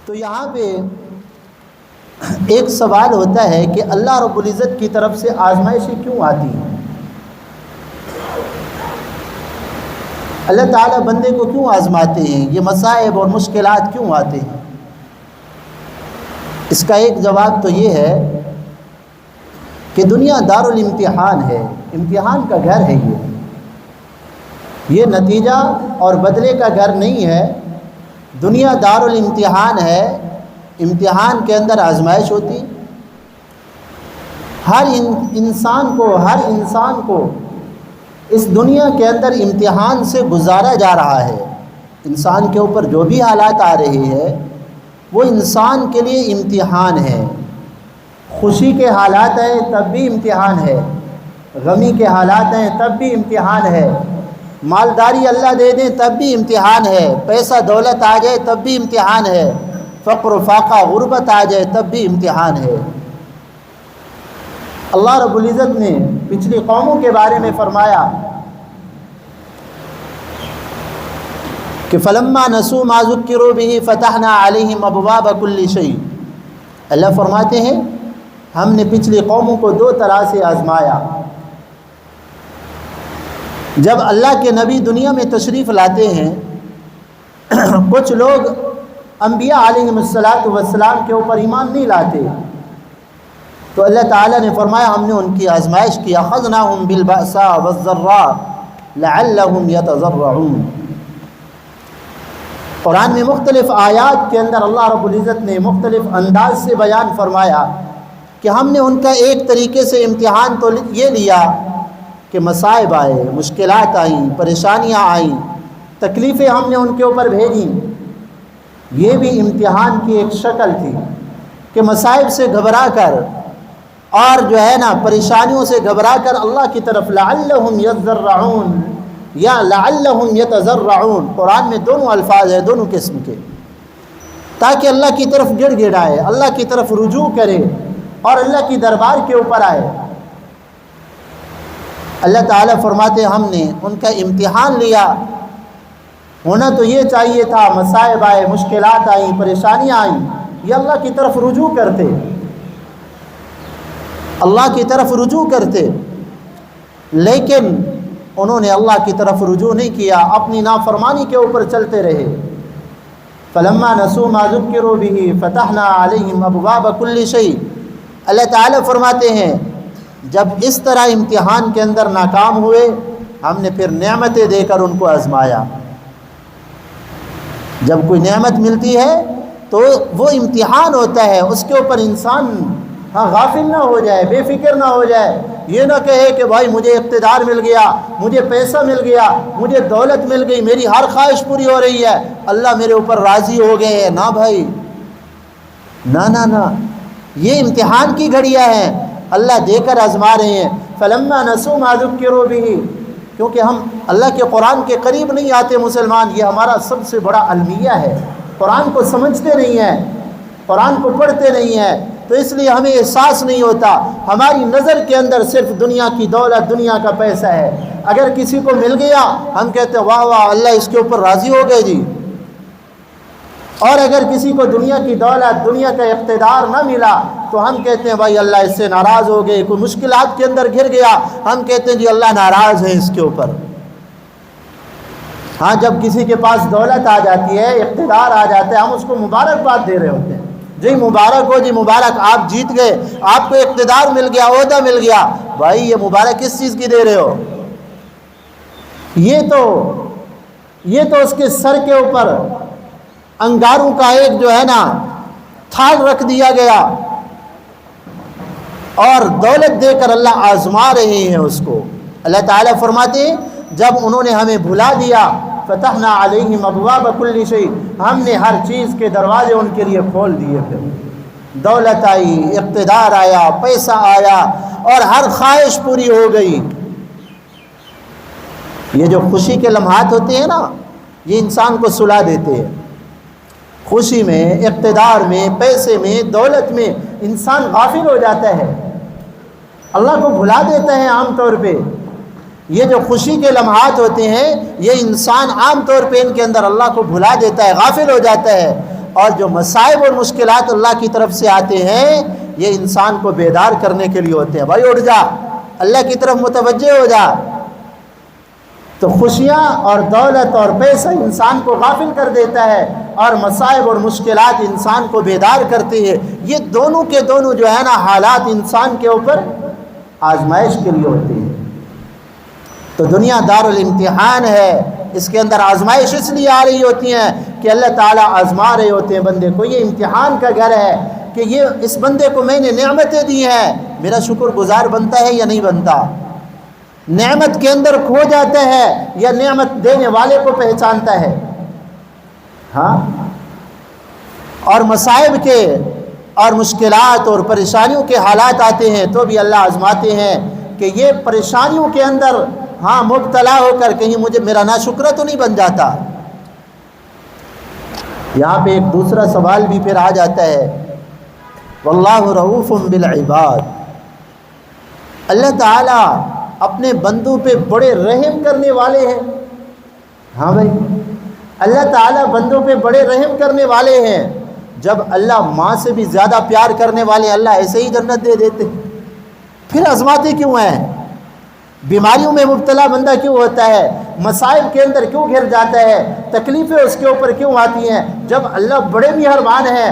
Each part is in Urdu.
تو یہاں پہ ایک سوال ہوتا ہے کہ اللہ رب العزت کی طرف سے آزمائشیں کیوں آتی ہیں؟ اللہ تعالیٰ بندے کو کیوں آزماتے ہیں؟ یہ مصائب اور مشکلات کیوں آتے ہیں؟ اس کا ایک جواب تو یہ ہے کہ دنیا دار الامتحان ہے، امتحان کا گھر ہے۔ یہ نتیجہ اور بدلے کا گھر نہیں ہے، دنیا دار الامتحان ہے۔ امتحان کے اندر آزمائش ہوتی، ہر انسان کو اس دنیا کے اندر امتحان سے گزارا جا رہا ہے۔ انسان کے اوپر جو بھی حالات آ رہے ہیں وہ انسان کے لیے امتحان ہے۔ خوشی کے حالات ہیں تب بھی امتحان ہے، غمی کے حالات ہیں تب بھی امتحان ہے، مالداری اللہ دے دیں تب بھی امتحان ہے، پیسہ دولت آ جائے تب بھی امتحان ہے، فقر و فاقہ غربت آ جائے تب بھی امتحان ہے۔ اللہ رب العزت نے پچھلی قوموں کے بارے میں فرمایا کہ فلما نسوا ما ذکروا به فتحنا علیہم ابواب کل شیء۔ اللہ فرماتے ہیں ہم نے پچھلی قوموں کو دو طرح سے آزمایا۔ جب اللہ کے نبی دنیا میں تشریف لاتے ہیں، کچھ لوگ انبیاء علیہم السلام کے اوپر ایمان نہیں لاتے، تو اللہ تعالیٰ نے فرمایا ہم نے ان کی آزمائش کی، اخذناہم بالبأساء والضراء لعلہم یتضرعون۔ قرآن میں مختلف آیات کے اندر اللہ رب العزت نے مختلف انداز سے بیان فرمایا کہ ہم نے ان کا ایک طریقے سے امتحان تو یہ لیا کہ مصائب آئے، مشکلات آئیں، پریشانیاں آئیں، تکلیفیں ہم نے ان کے اوپر بھیجیں۔ یہ بھی امتحان کی ایک شکل تھی کہ مصائب سے گھبرا کر اور جو ہے نا پریشانیوں سے گھبرا کر اللہ کی طرف لعلہم یتضرعون یا لعلہم یتضرعون، قرآن میں دونوں الفاظ ہیں، دونوں قسم کے، تاکہ اللہ کی طرف گڑ گڑائے، اللہ کی طرف رجوع کرے اور اللہ کی دربار کے اوپر آئے۔ اللہ تعالیٰ فرماتے ہم نے ان کا امتحان لیا، ہونا تو یہ چاہیے تھا مصائب آئے، مشکلات آئیں، پریشانیاں آئیں، یہ اللہ کی طرف رجوع کرتے، اللہ کی طرف رجوع کرتے، لیکن انہوں نے اللہ کی طرف رجوع نہیں کیا، اپنی نافرمانی کے اوپر چلتے رہے۔ فلما نسوا ما ذکروا به فتحنا علیہم ابواب کل شیء۔ اللہ تعالیٰ فرماتے ہیں جب اس طرح امتحان کے اندر ناکام ہوئے، ہم نے پھر نعمتیں دے کر ان کو آزمایا۔ جب کوئی نعمت ملتی ہے تو وہ امتحان ہوتا ہے، اس کے اوپر انسان غافل نہ ہو جائے، بے فکر نہ ہو جائے، یہ نہ کہے کہ بھائی مجھے اقتدار مل گیا، مجھے پیسہ مل گیا، مجھے دولت مل گئی، میری ہر خواہش پوری ہو رہی ہے، اللہ میرے اوپر راضی ہو گئے ہیں۔ نہ بھائی، نہ، یہ امتحان کی گھڑیاں ہیں، اللہ دے کر آزما رہے ہیں۔ فلما نسوا ما ذکروا به، کیونکہ ہم اللہ کے قرآن کے قریب نہیں آتے مسلمان، یہ ہمارا سب سے بڑا المیہ ہے، قرآن کو سمجھتے نہیں ہیں، قرآن کو پڑھتے نہیں ہیں، تو اس لیے ہمیں احساس نہیں ہوتا، ہماری نظر کے اندر صرف دنیا کی دولت، دنیا کا پیسہ ہے۔ اگر کسی کو مل گیا ہم کہتے ہیں واہ واہ اللہ اس کے اوپر راضی ہو گئے جی، اور اگر کسی کو دنیا کی دولت، دنیا کا اقتدار نہ ملا تو ہم کہتے ہیں بھائی اللہ اس سے ناراض ہو گئے، کوئی مشکلات کے اندر گر گیا ہم کہتے ہیں جی اللہ ناراض ہے اس کے اوپر۔ ہاں جب کسی کے پاس دولت آ جاتی ہے، اقتدار آ جاتا ہے، ہم اس کو مبارکباد دے رہے ہوتے ہیں، جی مبارک ہو جی مبارک، آپ جیت گئے، آپ کو اقتدار مل گیا، عہدہ مل گیا۔ بھائی یہ مبارک کس چیز کی دے رہے ہو؟ یہ تو اس کے سر کے اوپر انگاروں کا ایک جو ہے نا تھال رکھ دیا گیا اور دولت دے کر اللہ آزما رہے ہیں اس کو۔ اللہ تعالیٰ فرماتے ہیں جب انہوں نے ہمیں بھلا دیا، فتحنا علیہم ابواب کل شیء، ہم نے ہر چیز کے دروازے ان کے لیے کھول دیے، پھر دولت آئی، اقتدار آیا، پیسہ آیا اور ہر خواہش پوری ہو گئی۔ یہ جو خوشی کے لمحات ہوتے ہیں نا، یہ انسان کو سلا دیتے ہیں۔ خوشی میں، اقتدار میں، پیسے میں، دولت میں انسان غافل ہو جاتا ہے، اللہ کو بھلا دیتا ہے عام طور پہ۔ یہ جو خوشی کے لمحات ہوتے ہیں یہ انسان عام طور پہ ان کے اندر اللہ کو بھلا دیتا ہے، غافل ہو جاتا ہے۔ اور جو مصائب اور مشکلات اللہ کی طرف سے آتے ہیں یہ انسان کو بیدار کرنے کے لیے ہوتے ہیں. بھائی اٹھ جا، اللہ کی طرف متوجہ ہو جا. تو خوشیاں اور دولت اور پیسہ انسان کو غافل کر دیتا ہے اور مصائب اور مشکلات انسان کو بیدار کرتے ہیں. یہ دونوں کے دونوں جو ہے نا حالات انسان کے اوپر آزمائش کے لیے ہوتے ہیں. تو دنیا دار الامتحان ہے، اس کے اندر آزمائش اس لیے آ رہی ہوتی ہیں کہ اللہ تعالیٰ آزما رہے ہوتے ہیں بندے کو. یہ امتحان کا گھر ہے کہ یہ اس بندے کو میں نے نعمتیں دی ہیں، میرا شکر گزار بنتا ہے یا نہیں بنتا، نعمت کے اندر کھو جاتا ہے یا نعمت دینے والے کو پہچانتا ہے. ہاں، اور مصائب کے اور مشکلات اور پریشانیوں کے حالات آتے ہیں تو بھی اللہ آزماتے ہیں کہ یہ پریشانیوں کے اندر مبتلا ہو کر کہیں میرا ناشکرہ تو نہیں بن جاتا. یہاں پہ ایک دوسرا سوال بھی پھر آ جاتا ہے، واللہ رؤوف بالعباد. اللہ تعالیٰ اپنے بندوں پہ بڑے رحم کرنے والے ہیں. ہاں بھائی، اللہ تعالیٰ بندوں پہ بڑے رحم کرنے والے ہیں. جب اللہ ماں سے بھی زیادہ پیار کرنے والے اللہ ایسے ہی جنت دے دیتے، پھر آزماتے کیوں ہیں؟ بیماریوں میں مبتلا بندہ کیوں ہوتا ہے؟ مصائب کے اندر کیوں گھر جاتا ہے؟ تکلیفیں اس کے اوپر کیوں آتی ہیں جب اللہ بڑے مہربان ہیں؟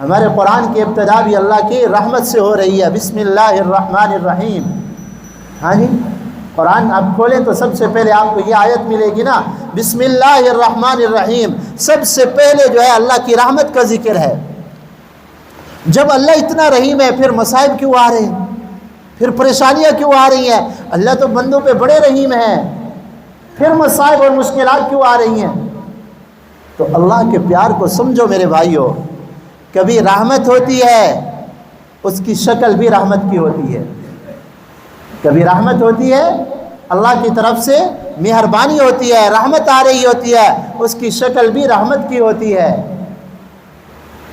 ہمارے قرآن کی ابتدا بھی اللہ کی رحمت سے ہو رہی ہے، بسم اللہ الرحمن الرحیم. ہاں جی، قرآن آپ کھولیں تو سب سے پہلے آپ کو یہ آیت ملے گی نا، بسم اللہ الرحمن الرحیم. سب سے پہلے جو ہے اللہ کی رحمت کا ذکر ہے. جب اللہ اتنا رحیم ہے پھر مصائب کیوں آ رہے ہیں، پھر پریشانیاں کیوں آ رہی ہیں؟ اللہ تو بندوں پہ بڑے رحیم ہیں، پھر مصائب اور مشکلات کیوں آ رہی ہیں؟ تو اللہ کے پیار کو سمجھو میرے بھائیو. کبھی رحمت ہوتی ہے اس کی شکل بھی رحمت کی ہوتی ہے. کبھی رحمت ہوتی ہے اللہ کی طرف سے مہربانی ہوتی ہے، رحمت آ رہی ہوتی ہے، اس کی شکل بھی رحمت کی ہوتی ہے.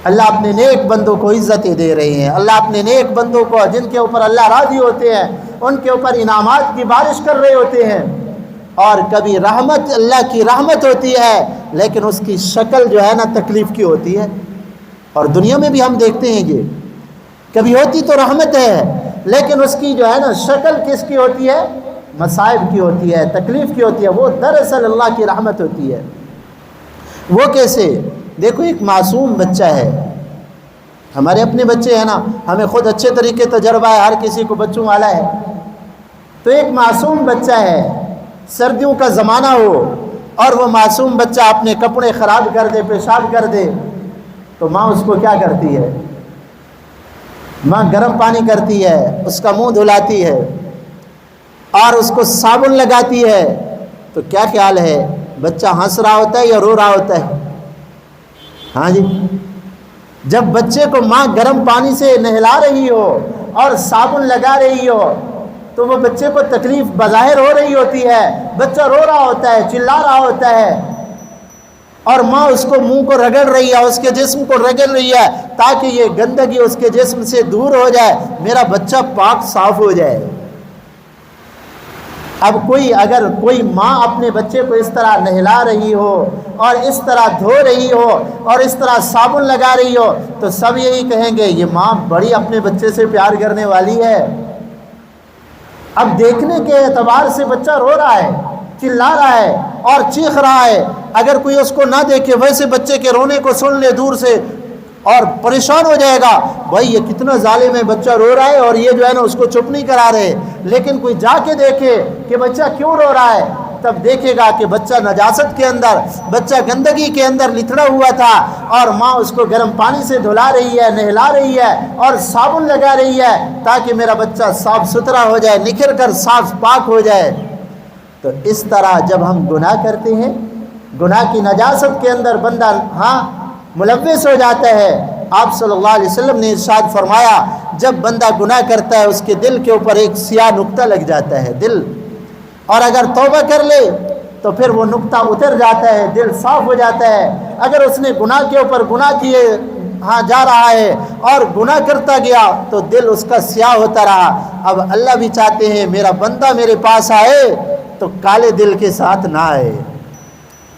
اللہ اپنے نیک بندوں کو عزتیں دے رہے ہیں. اللہ اپنے نیک بندوں کو جن کے اوپر اللہ راضی ہوتے ہیں ان کے اوپر انعامات کی بارش کر رہے ہوتے ہیں. اور کبھی رحمت اللہ کی رحمت ہوتی ہے لیکن اس کی شکل جو ہے نا تکلیف کی ہوتی ہے. اور دنیا میں بھی ہم دیکھتے ہیں یہ کبھی ہوتی تو رحمت ہے لیکن اس کی جو ہے نا شکل کس کی ہوتی ہے؟ مصائب کی ہوتی ہے، تکلیف کی ہوتی ہے. وہ دراصل اللہ کی رحمت ہوتی ہے. وہ کیسے؟ دیکھو ایک معصوم بچہ ہے، ہمارے اپنے بچے ہیں نا، ہمیں خود اچھے طریقے تجربہ ہے، ہر کسی کو بچوں والا ہے. تو ایک معصوم بچہ ہے، سردیوں کا زمانہ ہو اور وہ معصوم بچہ اپنے کپڑے خراب کر دے، پیشاب کر دے، تو ماں اس کو کیا کرتی ہے؟ ماں گرم پانی کرتی ہے، اس کا منہ دھلاتی ہے اور اس کو صابن لگاتی ہے. تو کیا خیال ہے، بچہ ہنس رہا ہوتا ہے یا رو رہا ہوتا ہے؟ ہاں جی، جب بچے کو ماں گرم پانی سے نہلا رہی ہو اور صابن لگا رہی ہو تو وہ بچے کو تکلیف بظاہر ہو رہی ہوتی ہے، بچہ رو رہا ہوتا ہے، چلا رہا ہوتا ہے، اور ماں اس کو منہ کو رگڑ رہی ہے، اس کے جسم کو رگڑ رہی ہے تاکہ یہ گندگی اس کے جسم سے دور ہو جائے، میرا بچہ پاک صاف ہو جائے. اب اگر کوئی ماں اپنے بچے کو اس طرح نہلا رہی ہو اور اس طرح دھو رہی ہو اور اس طرح صابن لگا رہی ہو تو سب یہی کہیں گے یہ ماں بڑی اپنے بچے سے پیار کرنے والی ہے. اب دیکھنے کے اعتبار سے بچہ رو رہا ہے، چلا رہا ہے اور چیخ رہا ہے. اگر کوئی اس کو نہ دیکھے، ویسے بچے کے رونے کو سن لے دور سے اور پریشان ہو جائے گا، بھائی یہ کتنا ظالم ہے، بچہ رو رہا ہے اور یہ جو ہے نا اس کو چپ نہیں کرا رہے. لیکن کوئی جا کے دیکھے کہ بچہ کیوں رو رہا ہے، تب دیکھے گا کہ بچہ نجاست کے اندر، بچہ گندگی کے اندر لتڑا ہوا تھا اور ماں اس کو گرم پانی سے دھلا رہی ہے، نہلا رہی ہے اور صابن لگا رہی ہے تاکہ میرا بچہ صاف ستھرا ہو جائے، نکھر کر صاف پاک ہو جائے. تو اس طرح جب ہم گناہ کرتے ہیں، گناہ کی نجاست کے اندر بندہ ملوث ہو جاتا ہے. آپ صلی اللہ علیہ وسلم نے ارشاد فرمایا جب بندہ گناہ کرتا ہے اس کے دل کے اوپر ایک سیاہ نقطہ لگ جاتا ہے دل، اور اگر توبہ کر لے تو پھر وہ نقطہ اتر جاتا ہے، دل صاف ہو جاتا ہے. اگر اس نے گناہ کے اوپر گناہ کیے جا رہا ہے اور گناہ کرتا گیا تو دل اس کا سیاہ ہوتا رہا. اب اللہ بھی چاہتے ہیں میرا بندہ میرے پاس آئے تو کالے دل کے ساتھ نہ آئے.